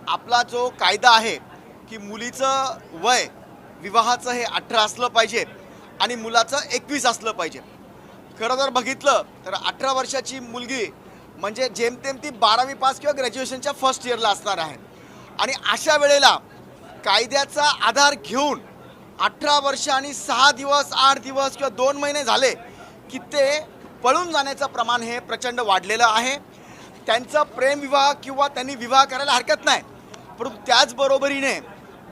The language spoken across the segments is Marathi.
आपला जो कायदा आहे की मुलीचं वय विवाहाचं हे 18 असलं पाहिजे आणि मुलाचं 21 असलं पाहिजे. खरं जर बघितलं तर 18 वर्षाची मुलगी म्हणजे जेमतेम ती 12वी पास किंवा ग्रॅज्युएशनच्या फर्स्ट इयरला असणार आहे. आणि अशा वेळेला कायद्याचा आधार घेऊन 18 वर्ष आणि 6 दिवस 8 दिवस किंवा 2 महिने झाले की ते पळून जाण्याचं प्रमाण हे प्रचंड वाढलेलं आहे. त्यांचं प्रेमविवाह किंवा त्यांनी विवाह करायला हरकत नाही, परंतु त्याचबरोबरीने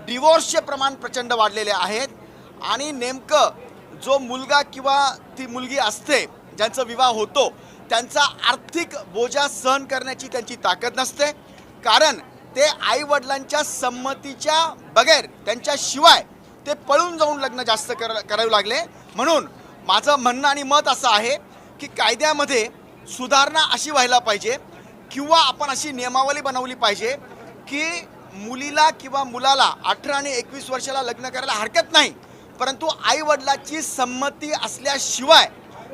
डिवोर्सचे प्रमाण प्रचंड वाढलेले आहेत. आणि नेमकं जो मुलगा किंवा ती मुलगी असते ज्यांचा विवाह होतो त्यांचा आर्थिक बोजा सहन करण्याची त्यांची ताकद नसते, कारण ते आईवडिलांच्या संमतीच्या बगैर त्यांच्याशिवाय ते पळून जाऊन लग्न जास्त करावे लागले. म्हणून माझं म्हणणं आणि मत असं आहे की कायद्यामध्ये सुधारणा अशी व्हायला पाहिजे किंवा आपण अशी नियमावली बनवली पाहिजे की मुलीला किंवा मुलाला 18 आणि 21 वर्षाला लग्न करायला हरकत नाही, परंतु आईवडिलाची संमती असल्याशिवाय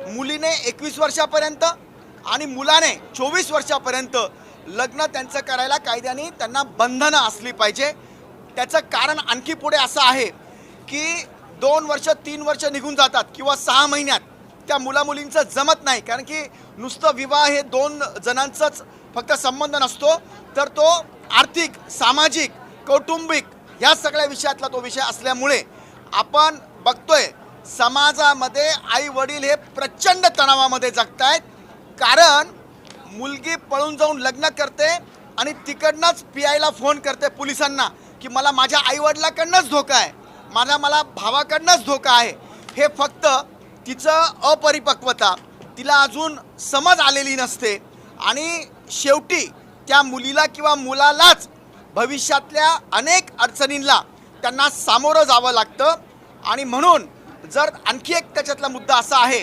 मुलीने 21 वर्षापर्यंत आणि मुलाने 24 वर्षापर्यंत लग्न त्यांचं करायला कायद्याने त्यांना बंधनं असली पाहिजे. त्याचं कारण आणखी पुढे असं आहे की 2 वर्ष 3 वर्ष निघून जातात किंवा 6 महिन्यात त्या मुलामुलींचं जमत नाही, कारण की नुसतं विवाह हे 2 जणांचंच फक्त संबंध नसतो, तर तो आर्थिक, सामाजिक, कौटुंबिक ह्या सगळ्या विषयातला तो विषय असल्यामुळे आपण बघतोय समाजामध्ये आई वडील हे प्रचंड तणावामध्ये जगतायत. कारण मुलगी पळून जाऊन लग्न करते आणि तिकडनंच PIला फोन करते पोलिसांना की मला माझ्या आईवडिलाकडनंच धोका आहे, मला भावाकडनंच धोका आहे. हे फक्त तिचं अपरिपक्वता, तिला अजून समज आलेली नसते आणि शेवटी त्या मुलीला किंवा मुलालाच भविष्यातल्या अनेक अडचणींना त्यांना सामोरं जावं लागतं. आणि म्हणून जर आणखी एक त्याच्यातला मुद्दा असा आहे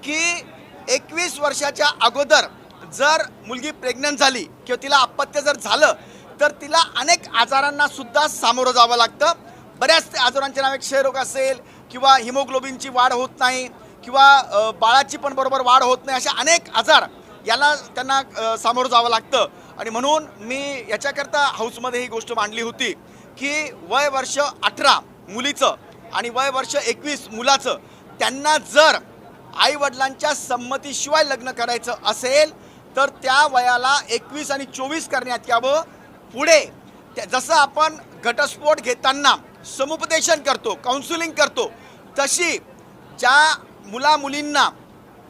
की 21 वर्षाच्या अगोदर जर मुलगी प्रेग्नंट झाली किंवा तिला अपत्य जर झालं तर तिला अनेक आजारांना सुद्धा सामोरं जावं लागतं. बऱ्याच आजारांचे नाव क्षयरोग असेल किंवा हिमोग्लोबिनची वाढ होत नाही किंवा बाळाची पण बरोबर वाढ होत नाही, अशा अनेक आजार याला त्यांना सामोरं जावं लागतं. आणि म्हणून मी याच्याकरता हाऊसमध्ये ही गोष्ट मांडली होती की वय वर्ष 18 मुलीचं आणि वय वर्ष 21 मुलाचं त्यांना जर आईवडिलांच्या संमतीशिवाय लग्न करायचं असेल तर त्या वयाला 21 आणि 24 करण्यात यावं. पुढे जसं आपण घटस्फोट घेताना समुपदेशन करतो, काउन्सिलिंग करतो, तशी ज्या मुलींना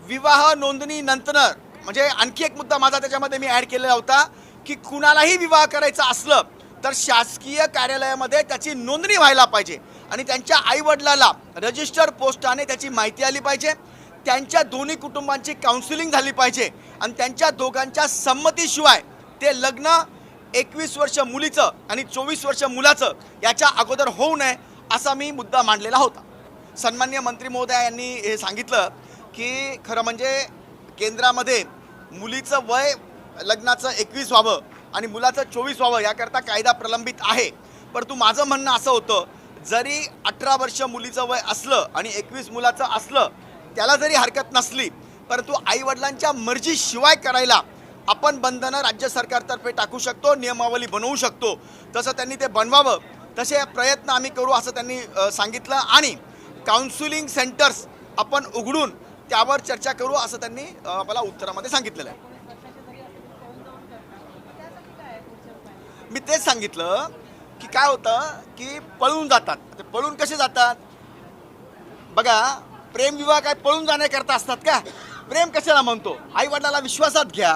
विवाह नोंदणीनंतर म्हणजे आणखी एक मुद्दा माझा त्याच्यामध्ये मी ॲड केलेला होता की कुणालाही विवाह करायचा असलं तर शासकीय कार्यालयामध्ये त्याची नोंदणी व्हायला पाहिजे आणि त्यांच्या आईवडिलाला रजिस्टर पोस्टाने त्याची माहिती आली पाहिजे. त्यांच्या दोन्ही कुटुंबांची काउन्सिलिंग झाली पाहिजे आणि त्यांच्या दोघांच्या संमतीशिवाय ते लग्न 21 वर्ष मुलीचं आणि 24 वर्ष मुलाचं याच्या अगोदर होऊ नये असा मी मुद्दा मांडलेला होता. सन्माननीय मंत्री महोदया यांनी हे सांगितलं की खरं म्हणजे केंद्रामध्ये मुलीचं वय लग्नाचं 21 व्हावं आणि मुलाचं 24 व्हावं याकरता कायदा प्रलंबित आहे. परंतु माझं म्हणणं असं होतं, जरी 18 वर्ष मुलीचं वय असलं आणि 21 मुलाचं असलं त्याला जरी हरकत नसली, परंतु आईवडिलांच्या मर्जीशिवाय करायला आपण बंधनं राज्य सरकारतर्फे टाकू शकतो, नियमावली बनवू शकतो. तसं त्यांनी ते बनवावं, तसे प्रयत्न आम्ही करू असं त्यांनी सांगितलं. आणि काउन्सिलिंग सेंटर्स आपण उघडून त्यावर चर्चा करू असं त्यांनी मला उत्तरामध्ये सांगितलेलं आहे. मी तेच सांगितलं की काय होतं की पळून जातात. ते पळून कसे जातात बघा, प्रेमविवाह काय पळून जाण्याकरता असतात का? प्रेम कशाला म्हणतो? आईवडिलाला विश्वासात घ्या,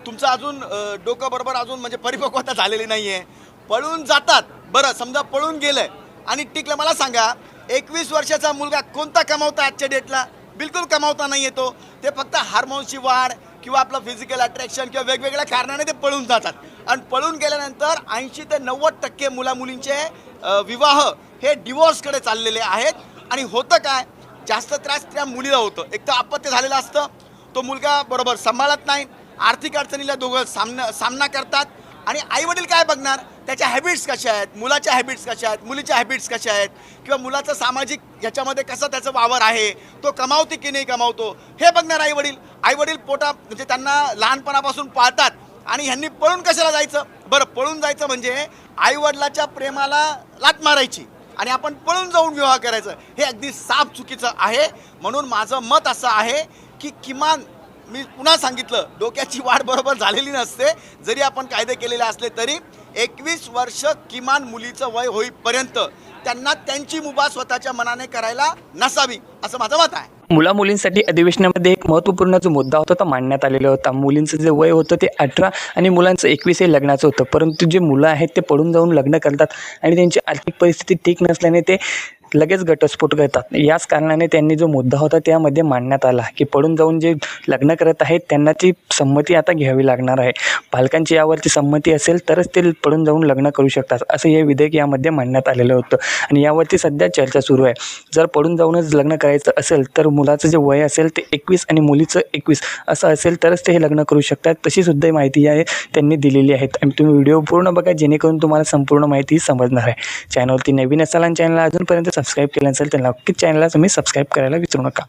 तुमचं अजून डोकं बरोबर अजून म्हणजे परिपक्वता झालेली नाही आहे, पळून जातात. बरं समजा पळून गेलं आणि टिकलं, मला सांगा 21 वर्षाचा मुलगा कोणता कमावता आजच्या डेटला? बिलकुल कमावता नाही येतो. ते फक्त हार्मोन्सची वाढ किंवा आपलं फिजिकल अट्रॅक्शन किंवा वेगवेगळ्या कारणाने ते पळून जातात. आणि पळून गेल्यानंतर 80 ते 90% मुलींचे विवाह हे डिवोर्सकडे चाललेले आहेत. आणि होतं काय, जास्त त्रास त्या मुलीला होतं. एक तर अपत्य झालेलं असतं, तो मुलगा बरोबर सांभाळत नाही, आर्थिक अडचणीला दोघं सामना करतात. आणि आईवडील काय बघणार, त्याच्या हॅबिट्स कशा आहेत, मुलाच्या हॅबिट्स कशा आहेत, मुलीच्या हॅबिट्स कशा आहेत, किंवा मुलाचं सामाजिक ह्याच्यामध्ये कसं त्याचं वावर आहे, तो कमावते की नाही कमावतो हे बघणार आईवडील. आईवडील पोटा म्हणजे त्यांना लहानपणापासून पाळतात आणि ह्यांनी पळून कशाला जायचं? बरं, पळून जायचं म्हणजे आईवडिलाच्या प्रेमाला लाट मारायची आणि आपण पळून जाऊन विवाह करायचं, हे अगदी साफ चुकीचं आहे. म्हणून माझं मत असं आहे की किमान मी पुन्हा सांगितलं, डोक्याची वाढ बरोबर झालेली नसते. जरी आपण कायदे केलेले असले तरी 21 वर्ष किमान मुलीचं वय होईपर्यंत त्यांना त्यांची मुभा स्वतःच्या मनाने करायला नसावी, असं माझं मत आहे. मुला-मुलींसाठी अधिवेशनामध्ये एक महत्त्वपूर्ण जो मुद्दा होता तो मांडण्यात आलेला होता. मुलींचं जे वय होतं ते 18 आणि मुलांचं 21 हे लग्नाचं होतं. परंतु जे मुलं आहेत ते पळून जाऊन लग्न करतात आणि त्यांची आर्थिक परिस्थिती ठीक नसल्याने ते लगेच घटस्फोट करतात. याच कारणाने त्यांनी जो मुद्दा होता त्यामध्ये मांडण्यात आला की पळून जाऊन जे लग्न करत आहेत त्यांना ती संमती आता घ्यावी लागणार आहे. पालकांची यावरती संमती असेल तरच ते पळून जाऊन लग्न करू शकतात, असं हे विधेयक यामध्ये मांडण्यात आलेलं होतं. आणि यावरती सध्या चर्चा सुरू आहे. जर पळून जाऊनच लग्न करायचं असेल तर मुलाचं जे वय असेल ते 21 आणि मुलीचं 21 असं असेल तरच ते हे लग्न करू शकतात. तशी सुद्धा माहिती आहे त्यांनी दिलेली आहे. आणि तुम्ही व्हिडिओ पूर्ण बघा जेणेकरून तुम्हाला संपूर्ण माहिती समजणार आहे. चॅनलवरती नवीन असाल आणि चॅनलला अजूनपर्यंत सबस्क्राईब केलं नसेल तर नक्कीच चॅनलला तुम्ही सबस्क्राईब करायला विसरू नका.